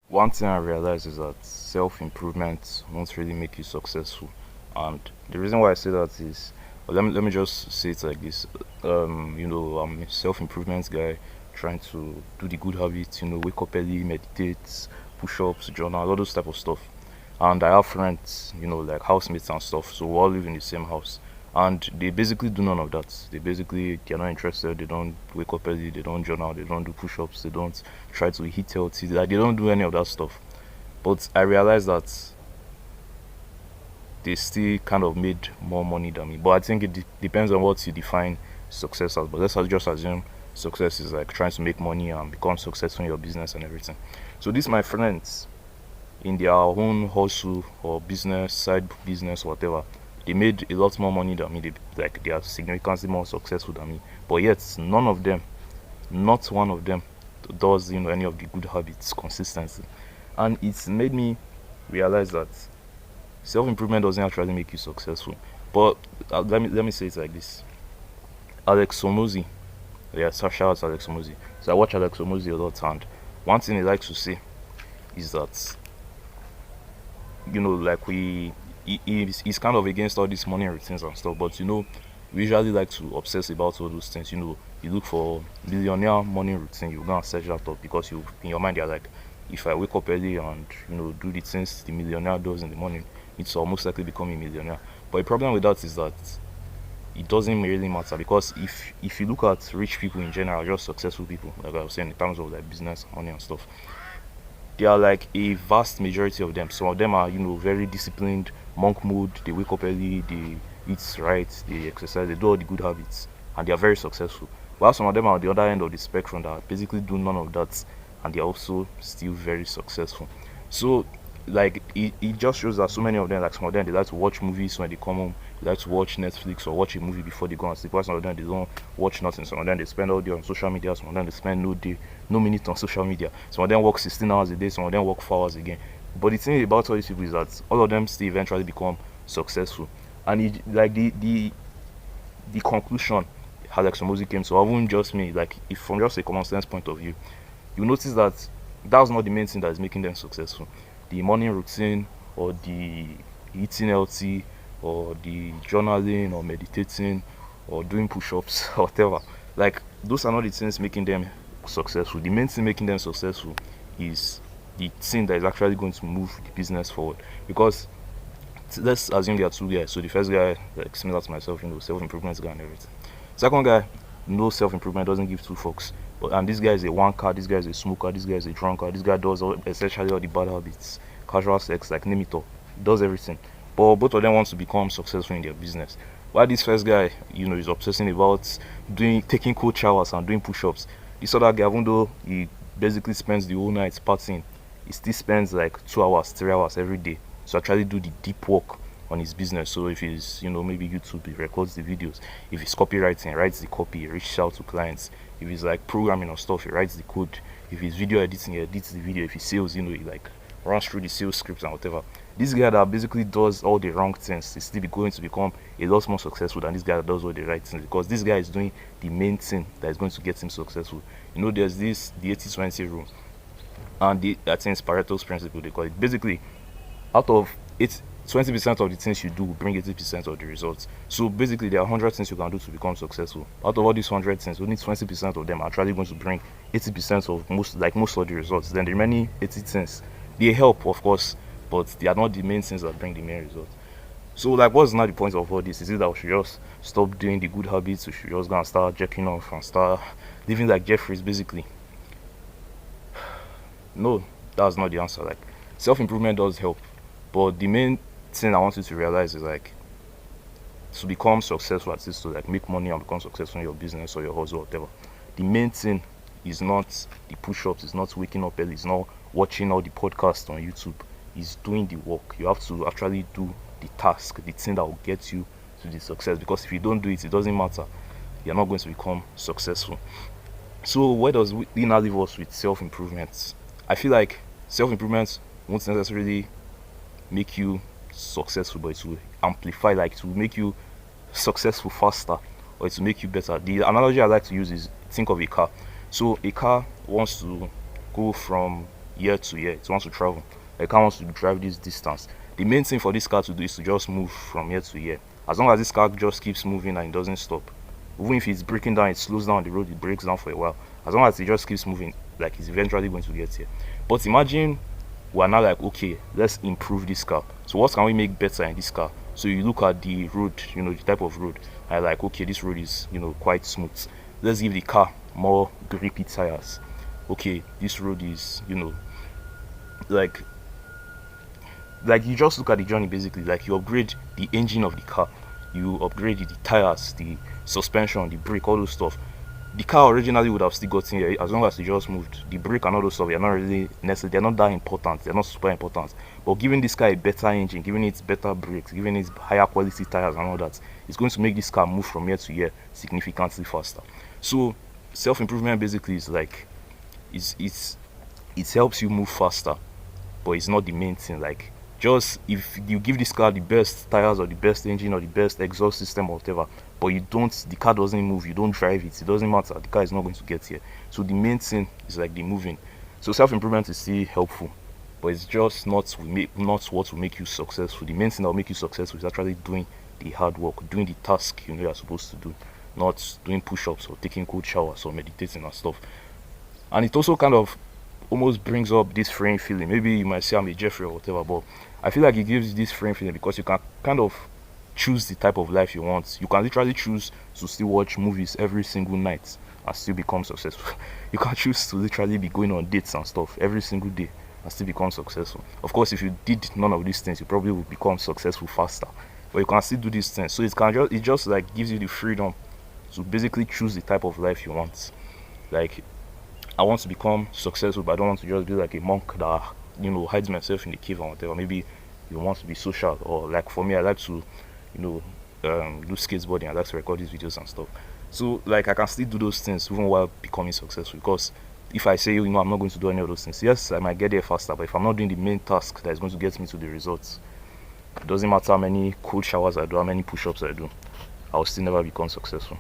One thing I realized is that self improvement won't really make you successful. And the reason why I say that is, well, let me just say it like this. I'm a self improvement guy trying to do the good habits, wake up early, meditate, push ups, journal, all those type of stuff. And I have friends, like housemates and stuff, so we all live in the same house. And they basically do none of that. They're not interested, they don't wake up early, they don't journal, they don't do push ups, they don't try to eat healthy, like they don't do any of that stuff. But I realized that they still kind of made more money than me. But I think it depends on what you define success as. But just assume success is like trying to make money and become successful in your business and everything. So these my friends in their own hustle or business, side business, whatever, they made a lot more money than me. They are significantly more successful than me. But yet none of them, not one of them, does any of the good habits consistently. And it's made me realize that self improvement doesn't actually make you successful. But let me say it like this: Alex Somozi, yeah, shout out to Alex Somozi. So I watch Alex Somozi a lot, and one thing he likes to say is that like he's kind of against all these money routines and stuff, but we usually like to obsess about all those things. You look for millionaire money routine, you go and search that up because you in your mind you're like, if I wake up early and do the things the millionaire does in the morning, it's almost likely become a millionaire. But the problem with that is that it doesn't really matter, because if you look at rich people in general, just successful people, like I was saying, in terms of like business, money and stuff, they are like a vast majority of them. Some of them are, very disciplined, monk mode. They wake up early, they eat right, they exercise, they do all the good habits, and they are very successful. While some of them are on the other end of the spectrum that basically do none of that, and they are also still very successful. So, like, it just shows that so many of them, like some of them, they like to watch movies when they come home. They like to watch Netflix or watch a movie before they go and sleep. While some of them, they don't watch nothing. Some of them, they spend all day on social media. Some of them, they spend no day, no minute on social media. Some of them work 16 hours a day. Some of them work 4 hours again. But the thing about all these people is that all of them still eventually become successful. And like the conclusion Alex Omozi came to, or even just me, like if from just a common sense point of view, you notice that that's not the main thing that is making them successful. The morning routine, or the eating healthy, or the journaling, or meditating, or doing push-ups, or whatever. Like those are not the things making them successful. The main thing making them successful is the thing that is actually going to move the business forward. Because let's assume there are two guys. So the first guy, like similar to myself, self-improvement guy and everything. Second guy, no self-improvement, doesn't give two fucks. And this guy is a wanker, this guy is a smoker, this guy is a drunkard, this guy does essentially all the bad habits, casual sex, like name it all. He does everything. But both of them want to become successful in their business. While this first guy, is obsessing about taking cold showers and doing push-ups. This other guy, even though he basically spends the whole night partying, he still spends like 2 hours, 3 hours every day to actually do the deep work on his business. So if he's, maybe YouTube, he records the videos. If he's copywriting, he writes the copy, he reaches out to clients. If he's like programming or stuff, he writes the code. If he's video editing, he edits the video. If he sales, he like runs through the sales scripts and whatever. This guy that basically does all the wrong things is still going to become a lot more successful than this guy that does all the right things, because this guy is doing the main thing that is going to get him successful. There's the 80-20 rule, and I think it's Pareto's principle, they call it. Basically, out of it, 20% of the things you do will bring 80% of the results. So basically, there are 100 things you can do to become successful. Out of all these 100 things, only 20% of them are actually going to bring 80% of most of the results. Then the remaining 80 things, they help, of course, but they are not the main things that bring the main results. So, like, what's not the point of all this? Is it that we should just stop doing the good habits? We should just go and start jerking off and start living like Jeffries, basically? No, that's not the answer. Like, self improvement does help, but the main thing I want you to realize is like, to become successful at this, to like make money and become successful in your business or your hustle or whatever, the main thing is not the push-ups, it's not waking up early, it's not watching all the podcasts on YouTube. It's doing the work. You have to actually do the task, the thing that will get you to the success. Because if you don't do it, it doesn't matter. You're not going to become successful. So where does we now leave us with self-improvement? I feel like self-improvement won't necessarily make you successful, but it will amplify, like it will make you successful faster, or it will make you better. The analogy I like to use is, think of a car. So a car wants to go from year to year. It wants to travel. The car wants to drive this distance. The main thing for this car to do is to just move from year to year. As long as this car just keeps moving and it doesn't stop, even if it's breaking down, it slows down on the road, it breaks down for a while. As long as it just keeps moving, like, it's eventually going to get here. But imagine we're now like, okay, let's improve this car. So what can we make better in this car? So you look at the road, the type of road, and like, okay, this road is, quite smooth. Let's give the car more grippy tires. Okay, this road is, like you just look at the journey basically. Like, you upgrade the engine of the car, you upgrade the tires, the suspension, the brake, all those stuff. The car originally would have still gotten here as long as you just moved. The brake and all those stuff, they're not really necessary, they're not that important, they're not super important. But giving this car a better engine, giving it better brakes, giving it higher quality tires and all that, it's going to make this car move from year to year significantly faster. So self-improvement basically is like, it helps you move faster, but it's not the main thing. Like, just if you give this car the best tires or the best engine or the best exhaust system or whatever, but the car doesn't move, you don't drive it, it doesn't matter, the car is not going to get here. So the main thing is like the moving. So self-improvement is still helpful, but it's just not what will make you successful. The main thing that will make you successful is actually doing the hard work, doing the task you're supposed to do, not doing push-ups or taking cold showers or meditating and stuff. And it also kind of almost brings up this freeing feeling. Maybe you might say I'm a Jeffrey or whatever, but I feel like it gives you this freeing feeling because you can kind of choose the type of life you want. You can literally choose to still watch movies every single night and still become successful. You can choose to literally be going on dates and stuff every single day and still become successful. Of course, if you did none of these things, you probably would become successful faster. But you can still do these things. So it just like gives you the freedom to basically choose the type of life you want. Like, I want to become successful, but I don't want to just be like a monk that hides myself in the cave or whatever. Maybe you want to be social, or like for me, I like to do skateboarding. I like to record these videos and stuff. So like, I can still do those things even while becoming successful. Because if I say I'm not going to do any of those things, yes, I might get there faster. But if I'm not doing the main task that is going to get me to the results, it doesn't matter how many cold showers I do, how many push-ups I do, I'll still never become successful.